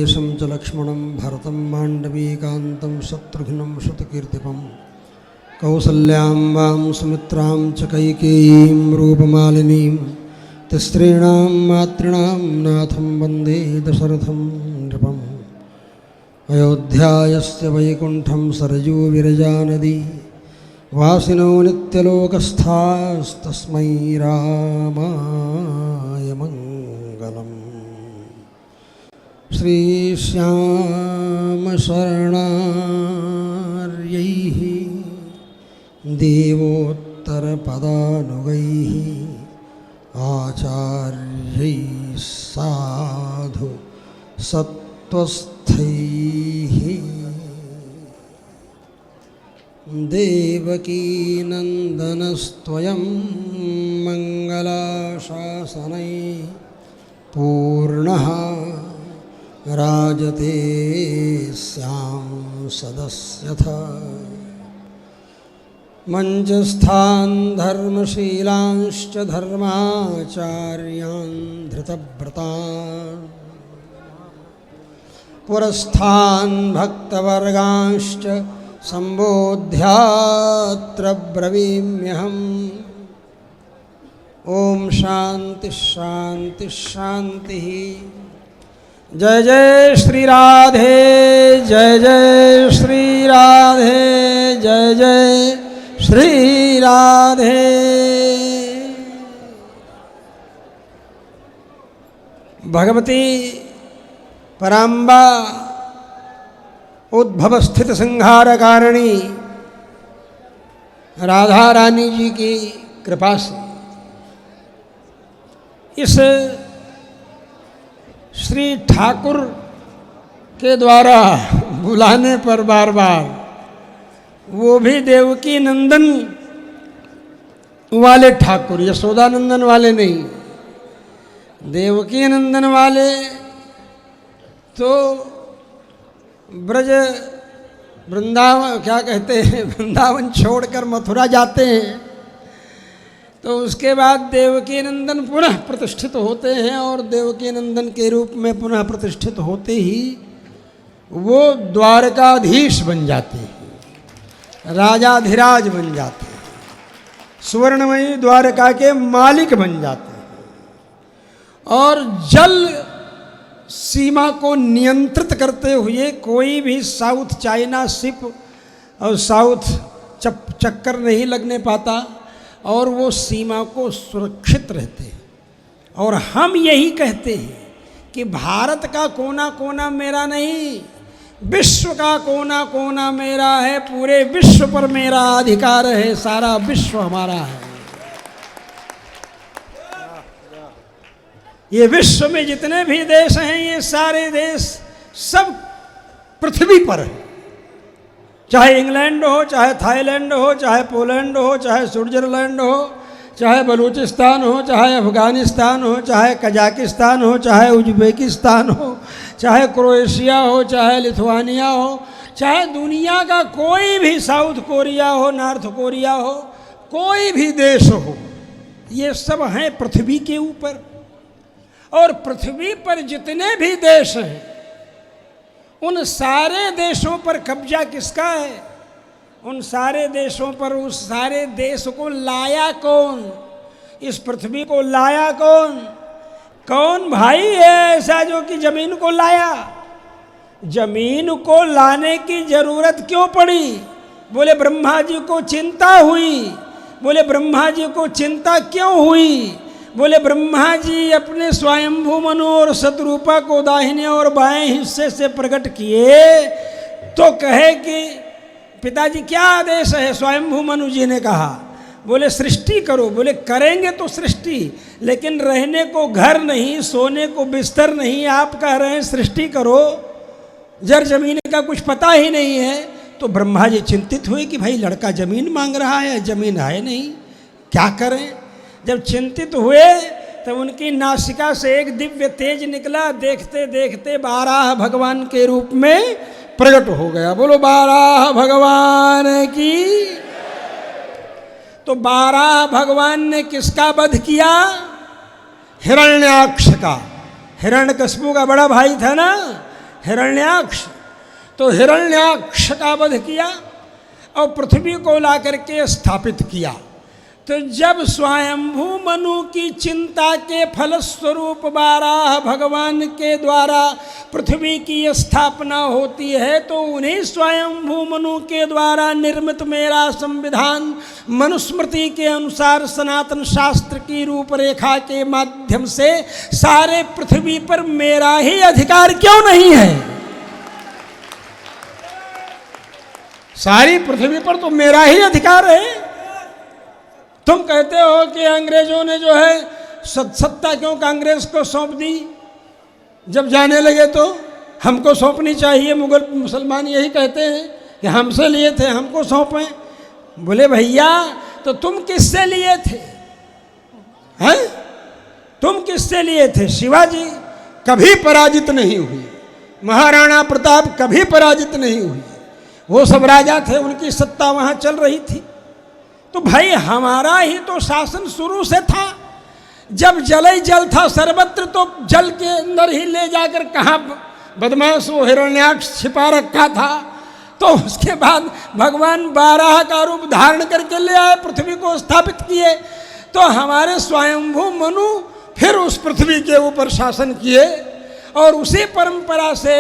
देशं च लक्ष्मणं भरतं माण्डवीकान्तं शत्रुघ्नं शतकीर्तिपं कौसल्यां वां सुमित्रां च कैकेयीं रूपमालिनीं तिस्त्रीणां मातॄणां नाथं वन्दे दशरथं नृपम् अयोध्यायस्य वैकुण्ठं सरयूविरजानदी वासिनो नित्यलोकस्थास्तस्मै रामाय मङ्गलम्। श्रीश्यामशरणार्यैः देवोत्तरपदानुगैः आचार्यैः साधु सत्त्वस्थैः देवकीनन्दनस्त्वयं मङ्गलाशासनैः पूर्णः राजते स्यां सदस्यथा मञ्चस्थान् धर्मशीलांश्च धर्माचार्यान् धृतव्रतान् पुरस्थान् भक्तवर्गांश्च सम्बोध्यात्र ब्रवीम्यहम्। ॐ शान्ति शान्ति शान्तिः। जय जय श्री राधे, जय जय श्री राधे, जय जय श्री राधे। भगवती पराम्बा उद्भव स्थित संहार कारिणी राधा रानी जी की कृपा से इस श्री ठाकुर के द्वारा बुलाने पर बार बार, वो भी देवकी नंदन वाले ठाकुर, यशोदानंदन वाले नहीं, देवकी नंदन वाले तो ब्रज वृंदावन क्या कहते हैं, वृंदावन छोड़कर मथुरा जाते हैं, तो उसके बाद देवकी नंदन पुनः प्रतिष्ठित होते हैं और देवकी नंदन के रूप में पुनः प्रतिष्ठित होते ही वो द्वारकाधीश बन जाते हैं, राजाधिराज बन जाते हैं, सुवर्णमयी द्वारका के मालिक बन जाते हैं और जल सीमा को नियंत्रित करते हुए कोई भी साउथ चाइना शिप और साउथ चक्कर नहीं लगने पाता और वो सीमा को सुरक्षित रहते हैं। और हम यही कहते हैं कि भारत का कोना कोना मेरा नहीं, विश्व का कोना कोना मेरा है, पूरे विश्व पर मेरा अधिकार है, सारा विश्व हमारा है। ये विश्व में जितने भी देश हैं, ये सारे देश सब पृथ्वी पर है, चाहे इंग्लैंड हो, चाहे थाईलैंड हो, चाहे पोलैंड हो, चाहे स्विट्जरलैंड हो, चाहे बलूचिस्तान हो, चाहे अफगानिस्तान हो, चाहे कजाकिस्तान हो, चाहे उज्बेकिस्तान हो, चाहे क्रोएशिया हो, चाहे लिथुआनिया हो, चाहे दुनिया का कोई भी, साउथ कोरिया हो, नॉर्थ कोरिया हो, कोई भी देश हो, ये सब हैं पृथ्वी के ऊपर। और पृथ्वी पर जितने भी देश हैं, उन सारे देशों पर कब्जा किसका है? उन सारे देशों पर, उस सारे देश को लाया कौन? इस पृथ्वी को लाया कौन? कौन भाई है ऐसा जो कि जमीन को लाया? जमीन को लाने की जरूरत क्यों पड़ी? बोले ब्रह्मा जी को चिंता हुई। बोले ब्रह्मा जी को चिंता क्यों हुई? बोले ब्रह्मा जी अपने स्वयंभू मनु और शतरूपा को दाहिने और बाएं हिस्से से प्रकट किए तो कहे कि पिताजी क्या आदेश है? स्वयंभू मनु जी ने कहा, बोले सृष्टि करो। बोले करेंगे तो सृष्टि, लेकिन रहने को घर नहीं, सोने को बिस्तर नहीं, आप कह रहे हैं सृष्टि करो, जर जमीन का कुछ पता ही नहीं है। तो ब्रह्मा जी चिंतित हुए कि भाई लड़का जमीन मांग रहा है, जमीन है नहीं, क्या करें? जब चिंतित हुए तो उनकी नासिका से एक दिव्य तेज निकला, देखते देखते 12 भगवान के रूप में प्रकट हो गया। बोलो 12 भगवान की। तो 12 भगवान ने किसका वध किया? हिरण्याक्ष का। हिरण्यकशिपु का बड़ा भाई था ना, हिरण्याक्ष। तो हिरण्याक्ष का वध किया और पृथ्वी को ला करके स्थापित किया। तो जब स्वयंभू मनु की चिंता के फलस्वरूप बारह भगवान के द्वारा पृथ्वी की स्थापना होती है, तो उन्हीं स्वयंभू मनु के द्वारा निर्मित मेरा संविधान मनुस्मृति के अनुसार सनातन शास्त्र की रूपरेखा के माध्यम से सारे पृथ्वी पर मेरा ही अधिकार क्यों नहीं है? सारी पृथ्वी पर तो मेरा ही अधिकार है। तुम कहते हो कि अंग्रेजों ने जो है सत्ता क्यों कांग्रेस को सौंप दी? जब जाने लगे तो हमको सौंपनी चाहिए। मुसलमान यही कहते हैं कि हमसे लिए थे, हमको सौंपें। बोले भैया, तो तुम किससे लिए थे? हैं? तुम किससे लिए थे? शिवाजी कभी पराजित नहीं हुई, महाराणा प्रताप कभी पराजित नहीं हुई। वो सब राजा थे, उनकी सत्ता वहाँ चल रही थी। तो भाई हमारा ही तो शासन शुरू से था। जब जल ही जल था सर्वत्र, तो जल के अंदर ही ले जाकर कहाँ बदमाश वो हिरण्याक्ष छिपा रखा था। तो उसके बाद भगवान बारह का रूप धारण करके ले आए, पृथ्वी को स्थापित किए। तो हमारे स्वयंभू मनु फिर उस पृथ्वी के ऊपर शासन किए और उसी परंपरा से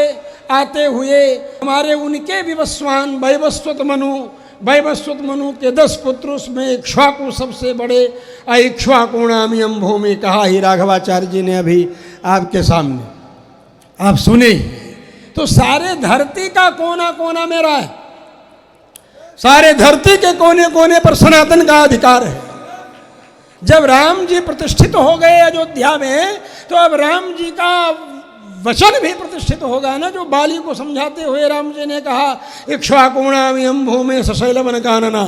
आते हुए हमारे उनके विवस्वान वैवस्वत मनु के 10 पुत्र, उसमें इक्ष्वाकु सबसे बड़े। इक्ष्वाकुणामियम भूमि कहा ही राघवाचार्य जी ने अभी आपके सामने, आप सुने। तो सारे धरती का कोना कोना मेरा है, सारे धरती के कोने कोने पर सनातन का अधिकार है। जब राम जी प्रतिष्ठित हो गए अयोध्या में, तो अब राम जी का वचन भी प्रतिष्ठित होगा ना, जो बाली को समझाते हुए राम जी ने कहा इक्ष्वाकुणामियम भूमि सशैलवन कानना,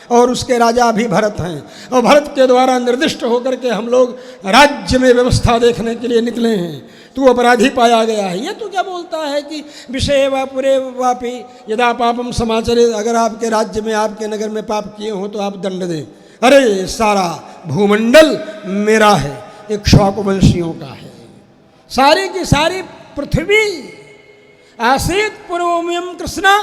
और उसके राजा भी भरत हैं। और भरत के द्वारा निर्दिष्ट होकर के हम लोग राज्य में व्यवस्था देखने के लिए निकले हैं। तू अपराधी पाया गया है। ये तो क्या बोलता है कि विषय व पुरे वापी यदा पापम समाचरे, अगर आपके राज्य में आपके नगर में पाप किए हो तो आप दंड दें। अरे सारा भूमंडल मेरा है, इक्ष्वाकु वंशियों का है। सारी की सारी पृथ्वी आसीत पूर्वमियम कृष्णा,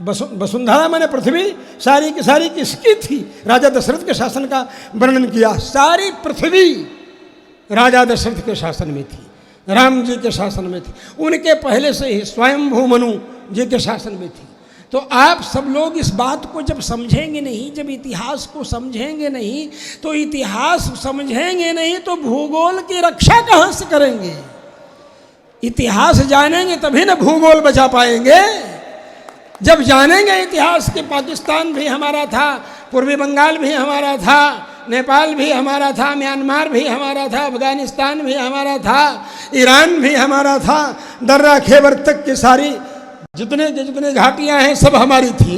वसुंधरा मैंने पृथ्वी सारी की सारी किसकी थी? राजा दशरथ के शासन का वर्णन किया। सारी पृथ्वी राजा दशरथ के शासन में थी, राम जी के शासन में थी, उनके पहले से ही स्वयंभू मनु जी के शासन में थी। तो आप सब लोग इस बात को जब समझेंगे नहीं, जब इतिहास को समझेंगे नहीं, तो इतिहास समझेंगे नहीं तो भूगोल की रक्षा कहाँ से करेंगे? इतिहास जानेंगे तभी ना भूगोल बचा पाएंगे। जब जानेंगे इतिहास कि पाकिस्तान भी हमारा था, पूर्वी बंगाल भी हमारा था, नेपाल भी हमारा था, म्यांमार भी हमारा था, अफगानिस्तान भी हमारा था, ईरान भी हमारा था, दर्रा खैबर तक की सारी जितने घाटियां हैं सब हमारी थी।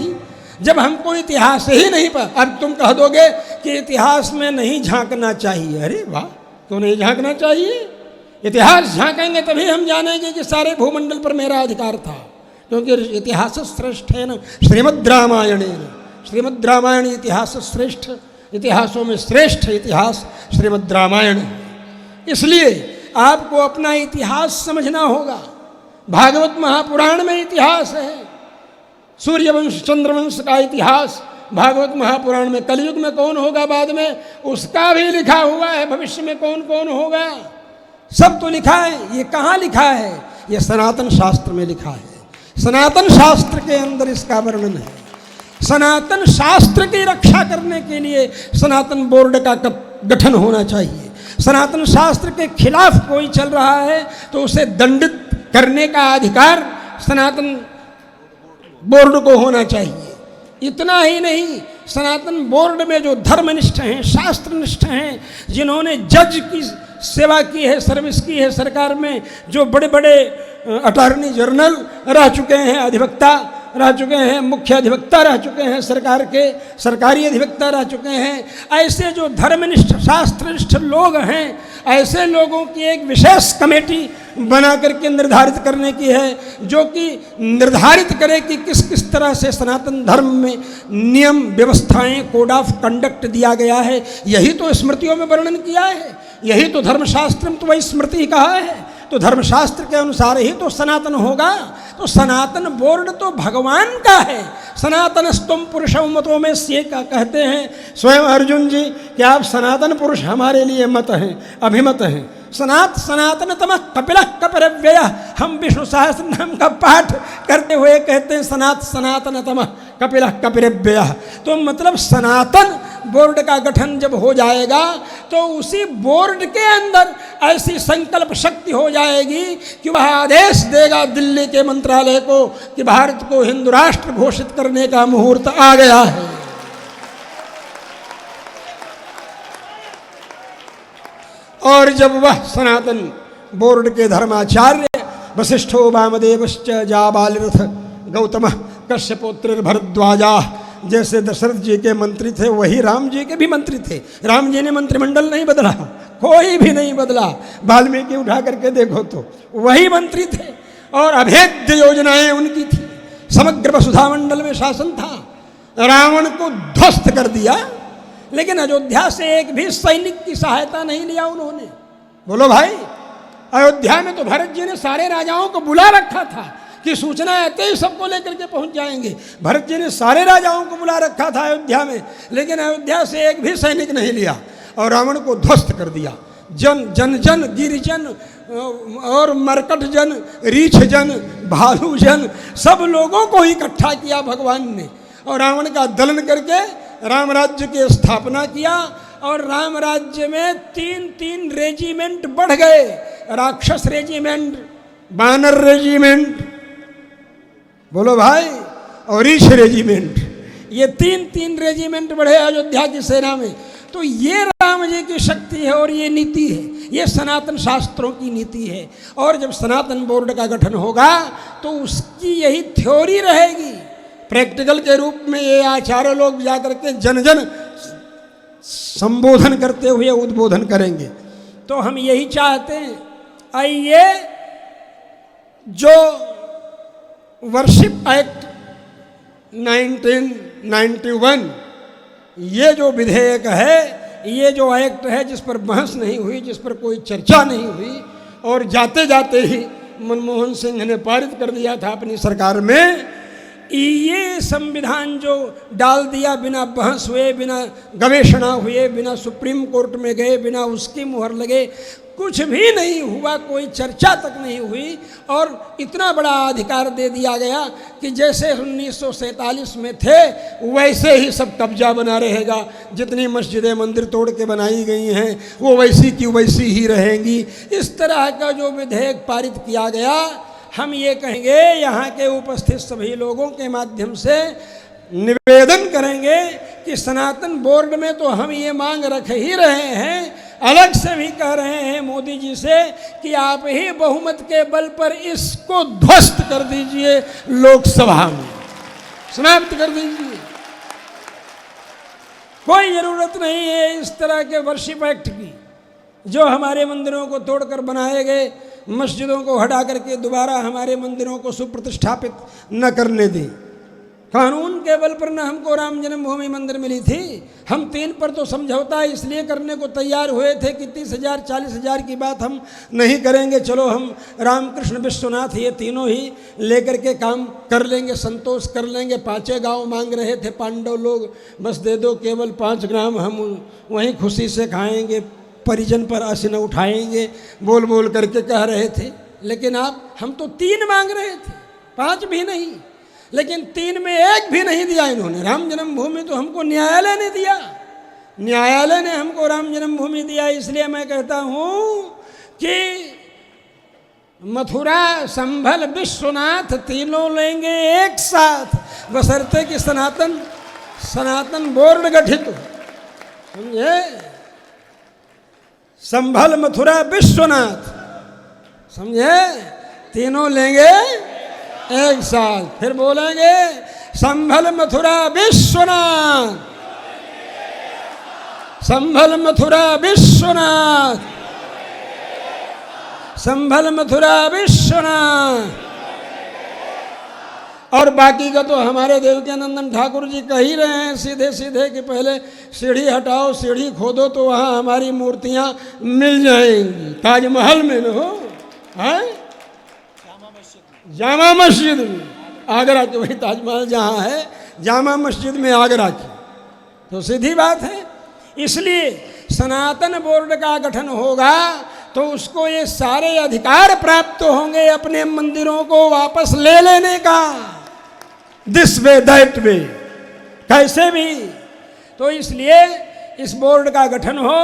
जब हमको इतिहास ही नहीं अब तुम कह दोगे कि इतिहास में नहीं झांकना चाहिए। अरे वाह, क्यों नहीं झांकना चाहिए? इतिहास झांकेंगे तभी हम जानेंगे कि सारे भूमंडल पर मेरा अधिकार था, क्योंकि इतिहास श्रेष्ठ है न श्रीमद् रामायण। श्रीमद् रामायण इतिहास श्रेष्ठ, इतिहासों में श्रेष्ठ इतिहास श्रीमद् रामायण। इसलिए आपको अपना इतिहास समझना होगा। भागवत महापुराण में इतिहास है, सूर्यवंश चंद्रवंश का इतिहास भागवत महापुराण में। कलयुग में कौन होगा बाद में, उसका भी लिखा हुआ है। भविष्य में कौन कौन होगा, सब तो लिखा है। ये कहाँ लिखा है? ये सनातन शास्त्र में लिखा है। सनातन शास्त्र के अंदर इसका वर्णन है। सनातन शास्त्र की रक्षा करने के लिए सनातन बोर्ड का गठन होना चाहिए। सनातन शास्त्र के खिलाफ कोई चल रहा है तो उसे दंडित करने का अधिकार सनातन बोर्ड को होना चाहिए। इतना ही नहीं, सनातन बोर्ड में जो धर्मनिष्ठ हैं, शास्त्रनिष्ठ हैं, जिन्होंने जज की सेवा की है, सर्विस की है सरकार में, जो बड़े बड़े अटॉर्नी जनरल रह चुके हैं, अधिवक्ता रह चुके हैं, मुख्य अधिवक्ता रह चुके हैं सरकार के, सरकारी अधिवक्ता रह चुके हैं, ऐसे जो धर्मनिष्ठ शास्त्रनिष्ठ लोग हैं, ऐसे लोगों की एक विशेष कमेटी बना करके निर्धारित करने की है, जो कि निर्धारित करे कि किस किस तरह से सनातन धर्म में नियम व्यवस्थाएं, कोड ऑफ कंडक्ट दिया गया है। यही तो स्मृतियों में वर्णन किया है, यही तो धर्मशास्त्र में तो वही स्मृति कहा है। तो धर्मशास्त्र के अनुसार ही तो सनातन होगा। तो सनातन बोर्ड तो भगवान का है। सनातन स्तुम पुरुषम मतों में से का कहते हैं स्वयं अर्जुन जी कि आप सनातन पुरुष हमारे लिए मत हैं, अभिमत हैं। सनातनतम कपिल कपिरव्यय, हम विष्णु सहस्त्र नाम का पाठ करते हुए कहते हैं सनातनतम कपिल कपिरव्यय। तो मतलब सनातन बोर्ड का गठन जब हो जाएगा तो उसी बोर्ड के अंदर ऐसी संकल्प शक्ति हो जाएगी कि वह आदेश देगा दिल्ली के मंत्रालय को कि भारत को हिंदू राष्ट्र घोषित करने का मुहूर्त आ गया है। और जब वह सनातन बोर्ड के धर्माचार्य वशिष्ठो वामदेवश्च जाबालिरथ गौतम कश्यपोत्र भरद्वाजा जैसे दशरथ जी के मंत्री थे वही राम जी के भी मंत्री थे। राम जी ने मंत्रिमंडल नहीं बदला, कोई भी नहीं बदला। वाल्मीकि उठा करके देखो तो वही मंत्री थे और अभेद्य योजनाएं उनकी थी। समग्र वसुधा मंडल में शासन था। रावण को ध्वस्त कर दिया, लेकिन अयोध्या से एक भी सैनिक की सहायता नहीं लिया उन्होंने। बोलो भाई, अयोध्या में तो भरत जी ने सारे राजाओं को बुला रखा था कि सूचना आते ही सबको लेकर के पहुंच जाएंगे। भरत जी ने सारे राजाओं को बुला रखा था अयोध्या में, लेकिन अयोध्या से एक भी सैनिक नहीं लिया और रावण को ध्वस्त कर दिया। जन गिरिजन और मरकट जन, रीछ जन, भालू जन, सब लोगों को इकट्ठा किया भगवान ने और रावण का दलन करके राम राज्य की स्थापना किया। और राम राज्य में 3-3 रेजिमेंट बढ़ गए। राक्षस रेजिमेंट, बानर रेजिमेंट, बोलो भाई, और रीछ रेजिमेंट, ये 3-3 रेजिमेंट बढ़े अयोध्या की सेना में। तो ये राम जी की शक्ति है और ये नीति है, ये सनातन शास्त्रों की नीति है। और जब सनातन बोर्ड का गठन होगा तो उसकी यही थ्योरी रहेगी। प्रैक्टिकल के रूप में ये आचार्य लोग जाकर के जन जन संबोधन करते हुए उद्बोधन करेंगे। तो हम यही चाहते हैं, आइए जो वर्शिप एक्ट 1991 ये जो विधेयक है, ये जो एक्ट है जिस पर बहस नहीं हुई, जिस पर कोई चर्चा नहीं हुई और जाते जाते ही मनमोहन सिंह ने पारित कर दिया था अपनी सरकार में, ये संविधान जो डाल दिया बिना बहस हुए, बिना गवेषणा हुए, बिना सुप्रीम कोर्ट में गए, बिना उसकी मुहर लगे, कुछ भी नहीं हुआ, कोई चर्चा तक नहीं हुई और इतना बड़ा अधिकार दे दिया गया कि जैसे 1947 में थे वैसे ही सब कब्जा बना रहेगा। जितनी मस्जिदें मंदिर तोड़ के बनाई गई हैं वो वैसी की वैसी ही रहेंगी। इस तरह का जो विधेयक पारित किया गया, हम ये कहेंगे, यहाँ के उपस्थित सभी लोगों के माध्यम से निवेदन करेंगे कि सनातन बोर्ड में तो हम ये मांग रख ही रहे हैं, अलग से भी कह रहे हैं मोदी जी से कि आप ही बहुमत के बल पर इसको ध्वस्त कर दीजिए, लोकसभा में समाप्त कर दीजिए। कोई जरूरत नहीं है इस तरह के वर्शिप एक्ट की जो हमारे मंदिरों को तोड़कर बनाए गए मस्जिदों को हटा करके दोबारा हमारे मंदिरों को सुप्रतिष्ठापित न करने दें। कानून के बल पर न हमको राम जन्मभूमि मंदिर मिली थी। हम 3 पर तो समझौता इसलिए करने को तैयार हुए थे कि 30,000 40,000 की बात हम नहीं करेंगे। चलो हम रामकृष्ण विश्वनाथ ये तीनों ही लेकर के काम कर लेंगे, संतोष कर लेंगे। 5 गांव मांग रहे थे पांडव लोग, बस दे दो केवल 5 ग्राम, हम वहीं खुशी से खाएंगे, परिजन पर असिन उठाएंगे, बोल बोल करके कह रहे थे। लेकिन हम तो 3 मांग रहे थे, 5 भी नहीं, लेकिन 3 में 1 भी नहीं दिया इन्होंने। राम जन्मभूमि तो हमको न्यायालय ने दिया, न्यायालय ने हमको राम जन्मभूमि दिया। इसलिए मैं कहता हूँ कि मथुरा, संभल, विश्वनाथ तीनों लेंगे एक साथ, बशर्ते कि सनातन बोर्ड गठित हो, समझे। संभल, मथुरा, विश्वनाथ, समझे, तीनों लेंगे एक साथ। फिर बोलेंगे संभल, मथुरा, विश्वनाथ, संभल, मथुरा, विश्वनाथ, संभल, मथुरा, विश्वनाथ। और बाकी का तो हमारे देवकीनंदन ठाकुर जी कह ही रहे हैं सीधे सीधे कि पहले सीढ़ी हटाओ, सीढ़ी खोदो तो वहाँ हमारी मूर्तियाँ मिल जाएंगी। ताजमहल में न हो, है जामा मस्जिद में, आगरा के वही ताजमहल जहाँ है जामा मस्जिद में आगरा की। तो सीधी बात है, इसलिए सनातन बोर्ड का गठन होगा तो उसको ये सारे अधिकार प्राप्त होंगे अपने मंदिरों को वापस ले लेने का, दिस वे दैट वे, कैसे भी। तो इसलिए इस बोर्ड का गठन हो,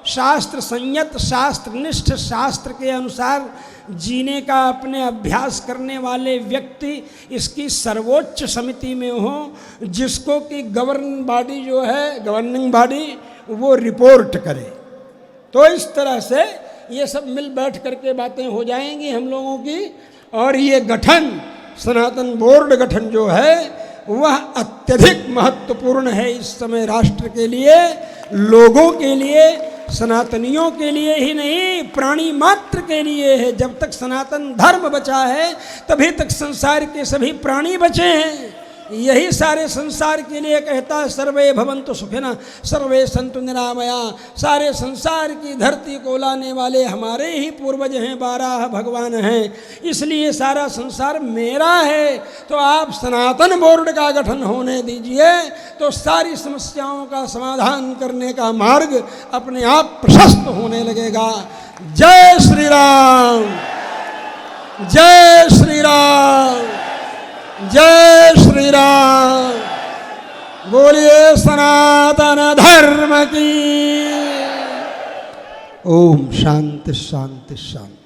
शास्त्र संयत, शास्त्रनिष्ठ, शास्त्र के अनुसार जीने का अपने अभ्यास करने वाले व्यक्ति इसकी सर्वोच्च समिति में हो, जिसको कि गवर्निंग बॉडी जो है, गवर्निंग बॉडी, वो रिपोर्ट करे। तो इस तरह से ये सब मिल बैठ करके बातें हो जाएंगी हम लोगों की। और ये गठन, सनातन बोर्ड गठन जो है वह अत्यधिक महत्वपूर्ण है इस समय राष्ट्र के लिए, लोगों के लिए, सनातनियों के लिए ही नहीं, प्राणी मात्र के लिए है। जब तक सनातन धर्म बचा है तभी तक संसार के सभी प्राणी बचे हैं। यही सारे संसार के लिए कहता है सर्वे भवन्तु सुखिनः सर्वे सन्तु निरामया। सारे संसार की धरती को लाने वाले हमारे ही पूर्वज हैं, 12 भगवान हैं, इसलिए सारा संसार मेरा है। तो आप सनातन बोर्ड का गठन होने दीजिए तो सारी समस्याओं का समाधान करने का मार्ग अपने आप प्रशस्त होने लगेगा। जय श्री राम, जय श्री राम, जय श्री राम। बोलिए सनातन धर्म की। ओम शांति शांति शांति।